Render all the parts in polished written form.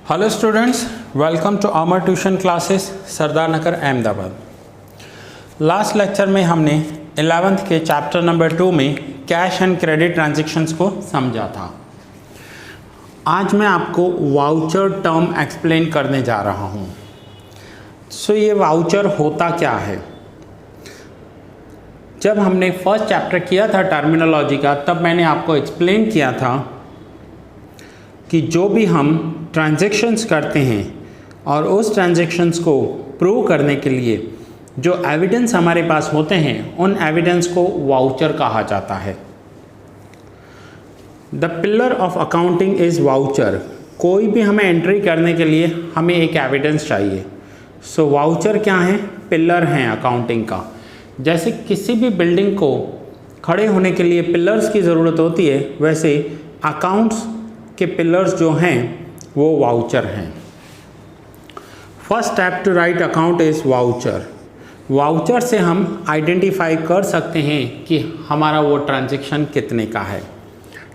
Hello students, welcome to our tuition classes Sardar Nagar Ahmedabad. Last lecture में हमने 11th के chapter number 2 में कैश एंड क्रेडिट ट्रांजैक्शंस को समझा था। आज मैं आपको वाउचर टर्म एक्सप्लेन करने जा रहा हूँ। सो ये वाउचर होता क्या है? जब हमने फर्स्ट चैप्टर किया था टर्मिनोलॉजी का, तब मैंने आपको एक्सप्लेन किया था कि जो भी हम ट्रांजैक्शंस करते हैं और उस ट्रांजैक्शंस को प्रूव करने के लिए जो एविडेंस हमारे पास होते हैं, उन एविडेंस को वाउचर कहा जाता है। The pillar of accounting is voucher. कोई भी हमें एंट्री करने के लिए हमें एक एविडेंस चाहिए। सो वाउचर क्या है? पिलर हैं अकाउंटिंग का। जैसे किसी भी बिल्डिंग को खड़े होने के लिए पिलर्स की ज़रूरत होती है, वैसे अकाउंट्स के पिलर्स जो हैं वो वाउचर हैं। First step to write account is voucher. Voucher से हम आइडेंटिफाई कर सकते हैं कि हमारा वो ट्रांजैक्शन कितने का है।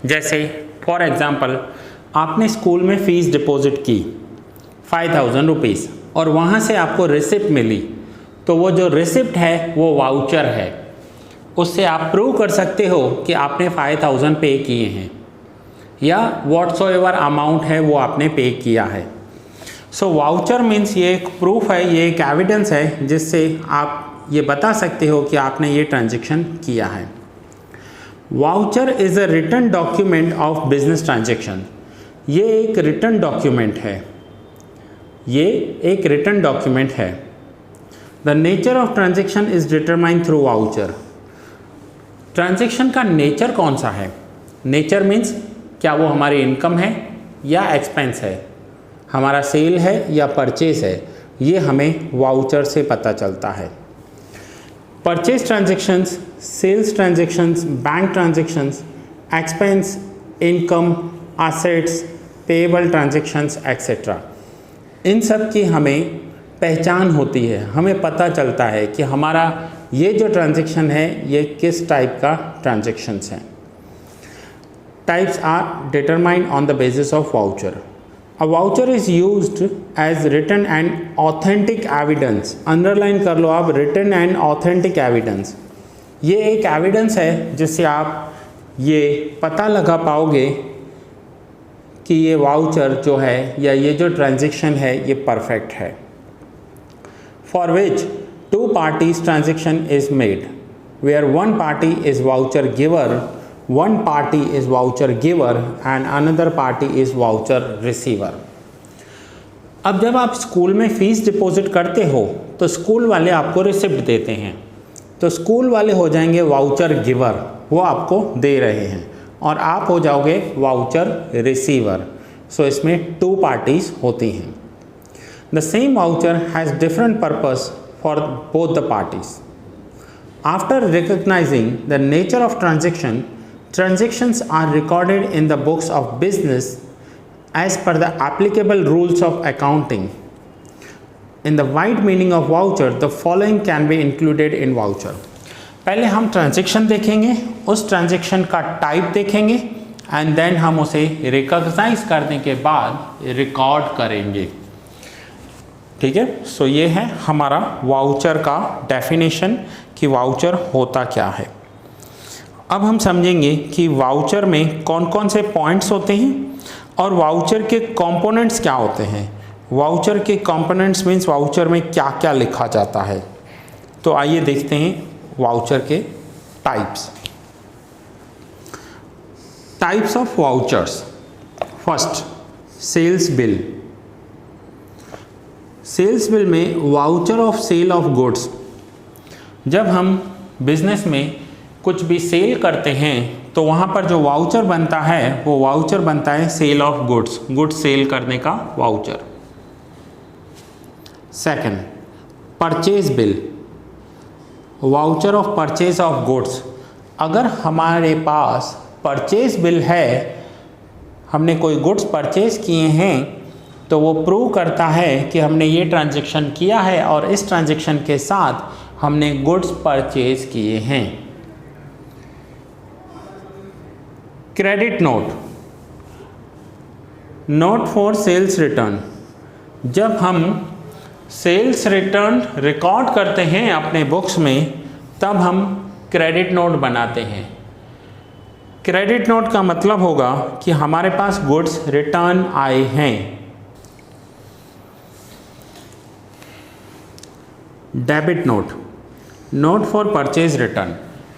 जैसे फॉर एग्ज़ाम्पल, आपने स्कूल में फ़ीस डिपॉजिट की 5000 रुपीज़ और वहाँ से आपको रिसिप्ट मिली, तो वो जो रिसिप्ट है वो वाउचर है। उससे आप प्रूव कर सकते हो कि आपने 5000 पे किए हैं या व्हाटसोएवर अमाउंट है वो आपने पे किया है। सो वाउचर मीन्स ये एक प्रूफ है, ये एक एविडेंस है जिससे आप ये बता सकते हो कि आपने ये ट्रांजैक्शन किया है। Voucher is a written document of business transaction. ये एक रिटन डॉक्यूमेंट है। ये एक रिटन डॉक्यूमेंट है। The nature of transaction is determined through voucher. Transaction का नेचर कौन सा है? नेचर मीन्स क्या वो हमारी इनकम है या एक्सपेंस है, हमारा सेल है या परचेज है, ये हमें वाउचर से पता चलता है। Purchase transactions, sales transactions, bank transactions, expense, income, assets, payable transactions etcetera, इन सब की हमें पहचान होती है। हमें पता चलता है कि हमारा ये जो ट्रांजैक्शन है ये किस टाइप का ट्रांजैक्शंस है। Types are determined on the basis of voucher. A voucher is used as written and authentic evidence. Underline कर लो आप, written and authentic evidence. ये एक evidence है जिससे आप ये पता लगा पाओगे कि ये voucher जो है या ये जो transaction है ये perfect है। For which two parties transaction is made, where one party is voucher giver, one party is voucher giver and another party is voucher receiver. अब जब आप स्कूल में फ़ीस डिपॉजिट करते हो तो स्कूल वाले आपको रिसिप्ट देते हैं, तो स्कूल वाले हो जाएंगे वाउचर गिवर, वो आपको दे रहे हैं, और आप हो जाओगे वाउचर रिसीवर। सो इसमें टू पार्टीज होती हैं। The same voucher has different purpose for both the parties. After recognising the nature of transaction, transactions are recorded in the books of business as per the applicable rules of accounting. In the wide meaning of voucher, the following can be included in voucher. पहले हम transaction देखेंगे, उस transaction का type देखेंगे and then हम उसे recognise करने के बाद रिकॉर्ड करेंगे। ठीक है। सो ये है हमारा वाउचर का डेफिनेशन कि वाउचर होता क्या है। अब हम समझेंगे कि वाउचर में कौन कौन से पॉइंट्स होते हैं और वाउचर के कंपोनेंट्स क्या होते हैं। वाउचर के कंपोनेंट्स मीन्स वाउचर में क्या क्या लिखा जाता है। तो आइए देखते हैं वाउचर के types. Types of vouchers. First, sales bill. Sales bill में voucher of sale of goods. जब हम बिजनेस में कुछ भी सेल करते हैं तो वहाँ पर जो वाउचर बनता है वो वाउचर बनता है sale of goods, goods sale करने का voucher. Second, purchase bill, voucher of purchase of goods. अगर हमारे पास परचेज बिल है, हमने कोई गुड्स परचेज किए हैं, तो वो प्रूव करता है कि हमने ये ट्रांजैक्शन किया है और इस ट्रांजैक्शन के साथ हमने गुड्स परचेज किए हैं। Credit note, note for sales return, जब हम सेल्स रिटर्न रिकॉर्ड करते हैं अपने बुक्स में तब हम क्रेडिट नोट बनाते हैं। क्रेडिट नोट का मतलब होगा कि हमारे पास गुड्स रिटर्न आए हैं। Debit note, note for purchase return,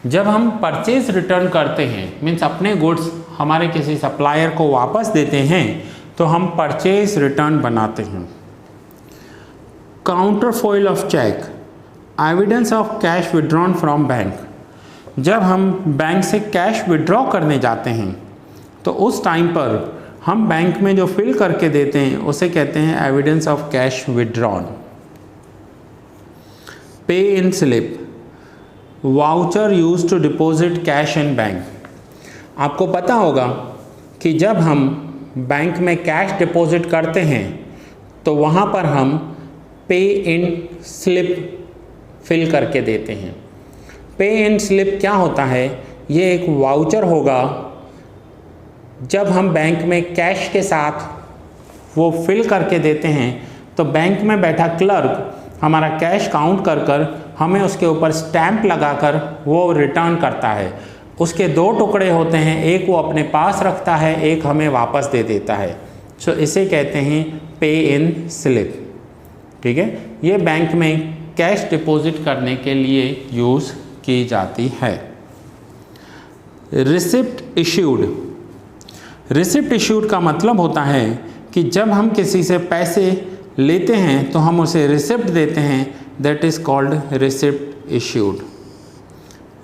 जब हम परचेज रिटर्न करते हैं मीन्स अपने गुड्स हमारे किसी सप्लायर को वापस देते हैं तो हम परचेज रिटर्न बनाते हैं। Counterfoil of cheque, evidence of cash withdrawn from bank, जब हम बैंक से कैश विड्रॉ करने जाते हैं तो उस टाइम पर हम बैंक में जो फिल करके देते हैं उसे कहते हैं evidence of cash withdrawn. Pay in slip, voucher use to deposit cash in bank, आपको पता होगा कि जब हम बैंक में कैश डिपॉजिट करते हैं तो वहाँ पर हम पे इन स्लिप फिल करके देते हैं। पे इन स्लिप क्या होता है, ये एक वाउचर होगा जब हम बैंक में कैश के साथ वो फिल करके देते हैं तो बैंक में बैठा क्लर्क हमारा कैश काउंट कर कर हमें उसके ऊपर स्टैंप लगाकर वो रिटर्न करता है। उसके दो टुकड़े होते हैं, एक वो अपने पास रखता है, एक हमें वापस दे देता है। सो इसे कहते हैं पे इन स्लिप। ठीक है, ये बैंक में कैश डिपॉजिट करने के लिए यूज़ की जाती है। रिसिप्ट इश्यूड, रिसिप्ट इश्यूड का मतलब होता है कि जब हम किसी से पैसे लेते हैं तो हम उसे रिसिप्ट देते हैं, that is called receipt issued.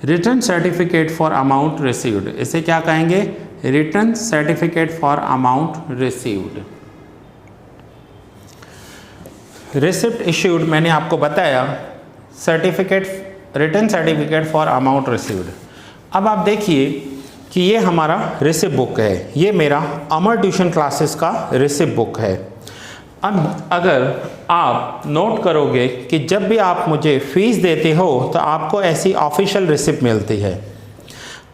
Return certificate for amount received, इसे क्या कहेंगे, return certificate for amount received. Receipt issued मैंने आपको बताया, certificate, return certificate for amount received. अब आप देखिए कि ये हमारा रिसिप्ट बुक है, ये मेरा अमर ट्यूशन क्लासेस का रिसिप्ट बुक है। अब अगर आप नोट करोगे कि जब भी आप मुझे फ़ीस देते हो तो आपको ऐसी ऑफिशियल रिसिप्ट मिलती है।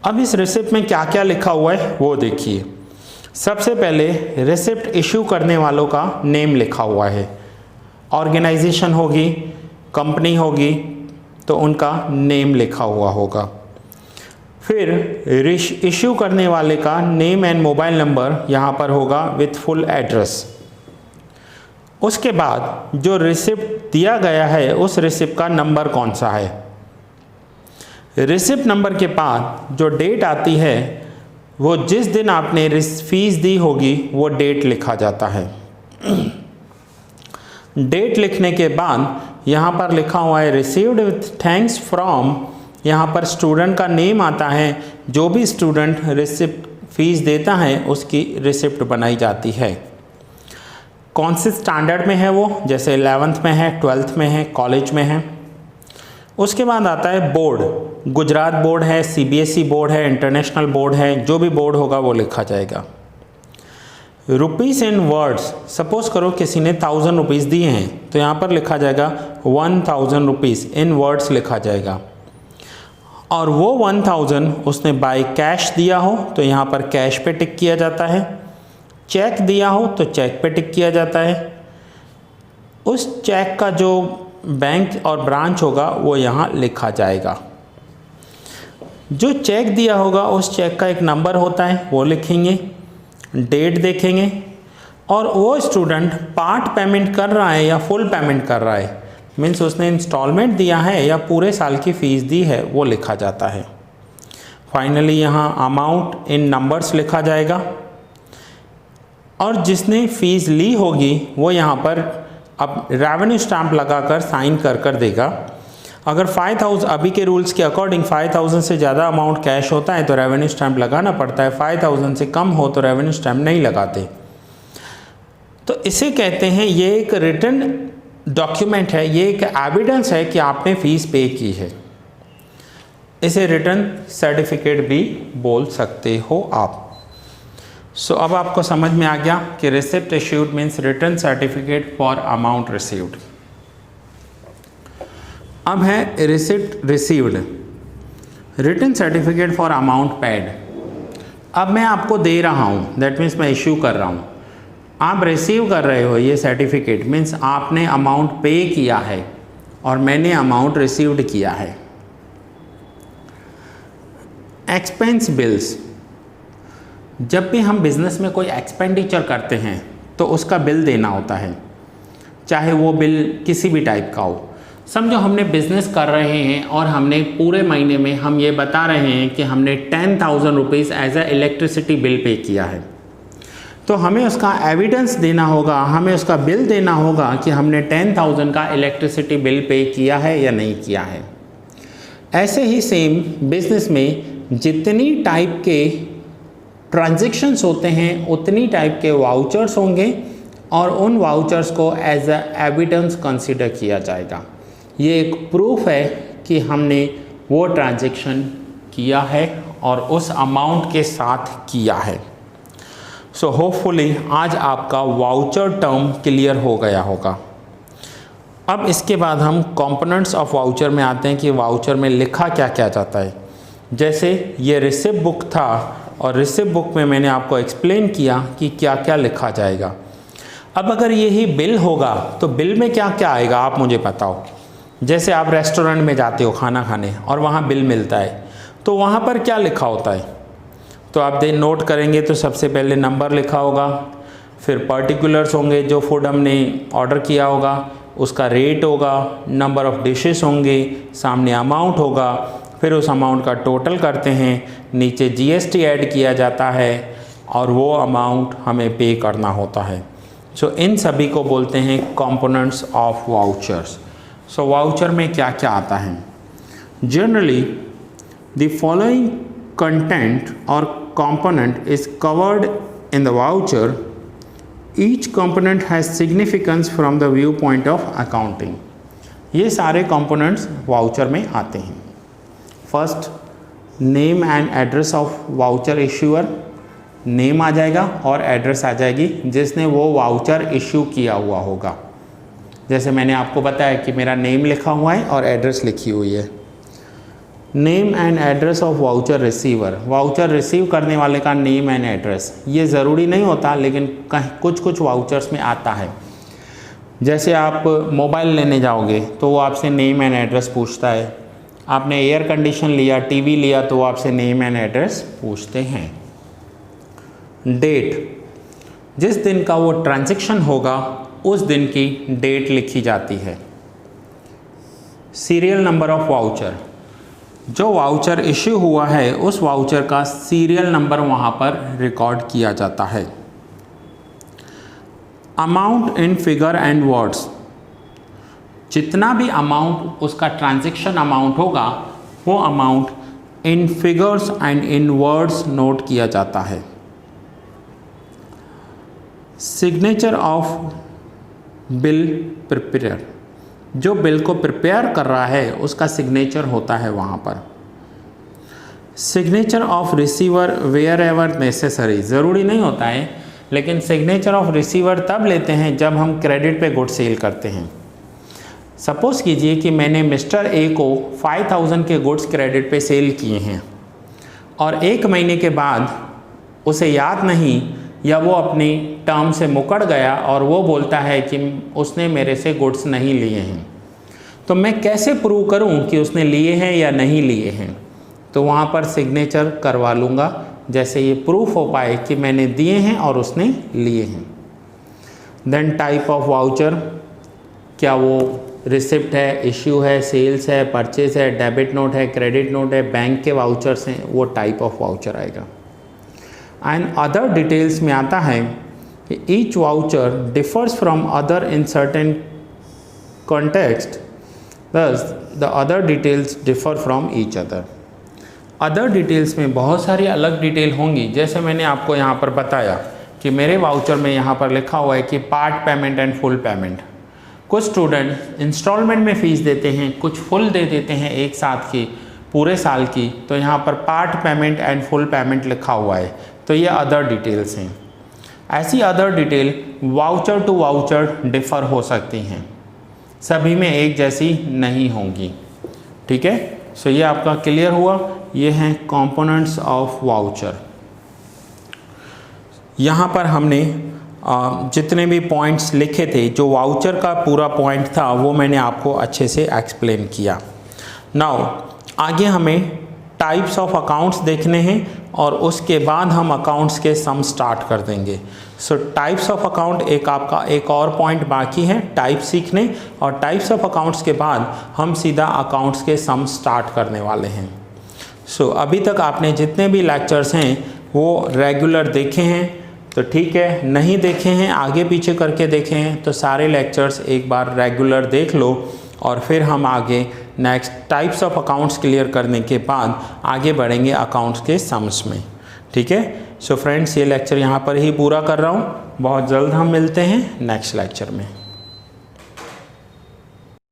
अब इस रिसिप्ट में क्या क्या लिखा हुआ है वो देखिए। सबसे पहले रिसिप्ट इशू करने वालों का नेम लिखा हुआ है, ऑर्गेनाइजेशन होगी, कंपनी होगी तो उनका नेम लिखा हुआ होगा। फिर इशू करने वाले का नेम एंड मोबाइल नंबर यहाँ पर होगा विथ फुल एड्रेस। उसके बाद जो रिसिप्ट दिया गया है उस रिसिप्ट का नंबर कौन सा है। रिसिप्ट नंबर के बाद जो डेट आती है वो जिस दिन आपने फीस दी होगी वो डेट लिखा जाता है। डेट लिखने के बाद यहाँ पर लिखा हुआ है रिसीव्ड विथ थैंक्स फ्रॉम, यहाँ पर स्टूडेंट का नेम आता है, जो भी स्टूडेंट रिसिप्ट फीस देता है उसकी रिसिप्ट बनाई जाती है। कौन से स्टैंडर्ड में है वो, जैसे 11th में है, 12th में है, कॉलेज में है। उसके बाद आता है बोर्ड, गुजरात बोर्ड है, CBSE बोर्ड है, इंटरनेशनल बोर्ड है, जो भी बोर्ड होगा वो लिखा जाएगा। रुपीज़ इन वर्ड्स, सपोज करो किसी ने 1000 रुपीज़ दिए हैं तो यहाँ पर लिखा जाएगा 1000 रुपीज़ इन वर्ड्स लिखा जाएगा। और वो 1000 उसने बाय कैश दिया हो तो यहाँ पर कैश पे टिक किया जाता है, चेक दिया हो तो चेक पे टिक किया जाता है। उस चेक का जो बैंक और ब्रांच होगा वो यहाँ लिखा जाएगा। जो चेक दिया होगा उस चेक का एक नंबर होता है वो लिखेंगे, डेट देखेंगे, और वो स्टूडेंट पार्ट पेमेंट कर रहा है या फुल पेमेंट कर रहा है, मीन्स उसने इंस्टॉलमेंट दिया है या पूरे साल की फ़ीस दी है, वो लिखा जाता है। फाइनली यहाँ अमाउंट इन नंबर्स लिखा जाएगा, और जिसने फ़ीस ली होगी वो यहाँ पर अब रेवेन्यू स्टैम्प लगाकर साइन कर कर देगा। अगर 5000 अभी के रूल्स के अकॉर्डिंग 5000 से ज़्यादा अमाउंट कैश होता है तो रेवेन्यू स्टैम्प लगाना पड़ता है, 5000 से कम हो तो रेवेन्यू स्टैम्प नहीं लगाते। तो इसे कहते हैं, ये एक रिटन डॉक्यूमेंट है, ये एक एविडेंस है कि आपने फ़ीस पे की है। इसे रिटर्न सर्टिफिकेट भी बोल सकते हो आप। सो अब आपको समझ में आ गया कि receipt issued means return certificate for amount received. अब है receipt received, return certificate for amount paid. अब मैं आपको दे रहा हूँ, दैट मीन्स मैं इश्यू कर रहा हूँ, आप रिसीव कर रहे हो ये सर्टिफिकेट, मीन्स आपने अमाउंट पे किया है और मैंने अमाउंट रिसीव्ड किया है। एक्सपेंस बिल्स, जब भी हम बिज़नेस में कोई एक्सपेंडिचर करते हैं तो उसका बिल देना होता है, चाहे वो बिल किसी भी टाइप का हो। समझो हमने बिज़नेस कर रहे हैं और हमने पूरे महीने में हम ये बता रहे हैं कि हमने 10,000 rupees as a electricity bill pay किया है, तो हमें उसका एविडेंस देना होगा, हमें उसका बिल देना होगा कि हमने 10,000 का इलेक्ट्रिसिटी बिल पे किया है या नहीं किया है। ऐसे ही सेम बिज़नेस में जितनी टाइप के ट्रांजैक्शंस होते हैं उतनी टाइप के वाउचर्स होंगे और उन वाउचर्स को एज अ एविडेंस कंसीडर किया जाएगा। ये एक प्रूफ है कि हमने वो ट्रांजैक्शन किया है और उस अमाउंट के साथ किया है। सो होपफुली आज आपका वाउचर टर्म क्लियर हो गया होगा। अब इसके बाद हम कंपोनेंट्स ऑफ वाउचर में आते हैं कि वाउचर में लिखा क्या क्या जाता है। जैसे ये रिसिप्ट बुक था और रिसिप्ट बुक में मैंने आपको एक्सप्लेन किया कि क्या क्या लिखा जाएगा। अब अगर यही बिल होगा तो बिल में क्या क्या आएगा आप मुझे बताओ। जैसे आप रेस्टोरेंट में जाते हो खाना खाने और वहाँ बिल मिलता है, तो वहाँ पर क्या लिखा होता है, तो आप नोट करेंगे तो सबसे पहले नंबर लिखा होगा, फिर पर्टिकुलर्स होंगे जो फूड हमने ऑर्डर किया होगा, उसका रेट होगा, नंबर ऑफ़ डिशेस होंगे, सामने अमाउंट होगा, फिर उस अमाउंट का टोटल करते हैं, नीचे जीएसटी ऐड किया जाता है और वो अमाउंट हमें पे करना होता है। सो इन सभी को बोलते हैं components of vouchers. So voucher में क्या क्या आता है। जनरली द फॉलोइंग कंटेंट और component is covered in the voucher. Each component has significance from the viewpoint of accounting. ये सारे components वाउचर में आते हैं। First, name and address of voucher issuer. Name आ जाएगा और एड्रेस आ जाएगी जिसने वो वाउचर इश्यू किया हुआ होगा। जैसे मैंने आपको बताया कि मेरा नेम लिखा हुआ है और एड्रेस लिखी हुई है। Name and address of voucher receiver, voucher receive करने वाले का नेम एंड एड्रेस। ये ज़रूरी नहीं होता लेकिन कुछ कुछ वाउचर्स में आता है। जैसे आप मोबाइल लेने जाओगे तो वो आपसे नेम एंड एड्रेस पूछता है। आपने एयर कंडीशन लिया, टीवी लिया, तो वो आपसे नेम एंड एड्रेस पूछते हैं। डेट, जिस दिन का वो ट्रांजैक्शन होगा उस दिन की डेट लिखी जाती है। सीरियल नंबर ऑफ वाउचर, जो वाउचर इश्यू हुआ है उस वाउचर का सीरियल नंबर वहाँ पर रिकॉर्ड किया जाता है। Amount in figure and words, जितना भी अमाउंट उसका ट्रांजैक्शन अमाउंट होगा वो amount in figures and in words note किया जाता है। सिग्नेचर ऑफ बिल प्रिपेयर, जो बिल को प्रिपेयर कर रहा है उसका सिग्नेचर होता है वहाँ पर। Signature of receiver wherever necessary, ज़रूरी नहीं होता है लेकिन सिग्नेचर ऑफ रिसीवर तब लेते हैं जब हम क्रेडिट पे गुड सेल करते हैं। सपोज़ कीजिए कि मैंने मिस्टर ए को 5,000 के गुड्स क्रेडिट पे सेल किए हैं और एक महीने के बाद उसे याद नहीं या वो अपनी टर्म से मुकर गया और वो बोलता है कि उसने मेरे से गुड्स नहीं लिए हैं, तो मैं कैसे प्रूव करूं कि उसने लिए हैं या नहीं लिए हैं। तो वहाँ पर सिग्नेचर करवा लूँगा जैसे ये प्रूफ हो पाए कि मैंने दिए हैं और उसने लिए हैं। देन टाइप ऑफ वाउचर, क्या वो रिसिप्ट है, इश्यू है, सेल्स है, परचेज है, डेबिट नोट है, क्रेडिट नोट है, बैंक के वाउचर्स हैं, वो टाइप ऑफ वाउचर आएगा। एंड अदर डिटेल्स में आता है कि each voucher differs from other in certain context, thus the other details differ from each other. Other details में बहुत सारी अलग डिटेल होंगी। जैसे मैंने आपको यहाँ पर बताया कि मेरे वाउचर में यहाँ पर लिखा हुआ है कि part payment and full payment. कुछ स्टूडेंट इंस्टॉलमेंट में फ़ीस देते हैं, कुछ फुल दे देते हैं एक साथ की पूरे साल की, तो यहाँ पर part payment and full payment लिखा हुआ है, तो ये अदर डिटेल्स हैं। ऐसी other detail voucher to voucher differ हो सकती हैं, सभी में एक जैसी नहीं होंगी। ठीक है, सो ये आपका क्लियर हुआ। ये हैं कंपोनेंट्स ऑफ वाउचर। यहाँ पर हमने जितने भी पॉइंट्स लिखे थे, जो वाउचर का पूरा पॉइंट था वो मैंने आपको अच्छे से एक्सप्लेन किया। नाउ आगे हमें टाइप्स ऑफ अकाउंट्स देखने हैं और उसके बाद हम अकाउंट्स के सम स्टार्ट कर देंगे। सो टाइप्स ऑफ अकाउंट आपका एक और पॉइंट बाकी है टाइप सीखने, और टाइप्स ऑफ अकाउंट्स के बाद हम सीधा अकाउंट्स के सम स्टार्ट करने वाले हैं। सो अभी तक आपने जितने भी लेक्चर्स हैं वो रेगुलर देखे हैं तो ठीक है, नहीं देखे हैं आगे पीछे करके देखे हैं तो सारे लेक्चर्स एक बार रेगुलर देख लो, और फिर हम आगे next types of accounts clear करने के बाद आगे बढ़ेंगे अकाउंट्स के सम्स में। ठीक है, सो फ्रेंड्स ये लेक्चर यहाँ पर ही पूरा कर रहा हूँ। बहुत जल्द हम मिलते हैं नेक्स्ट लेक्चर में।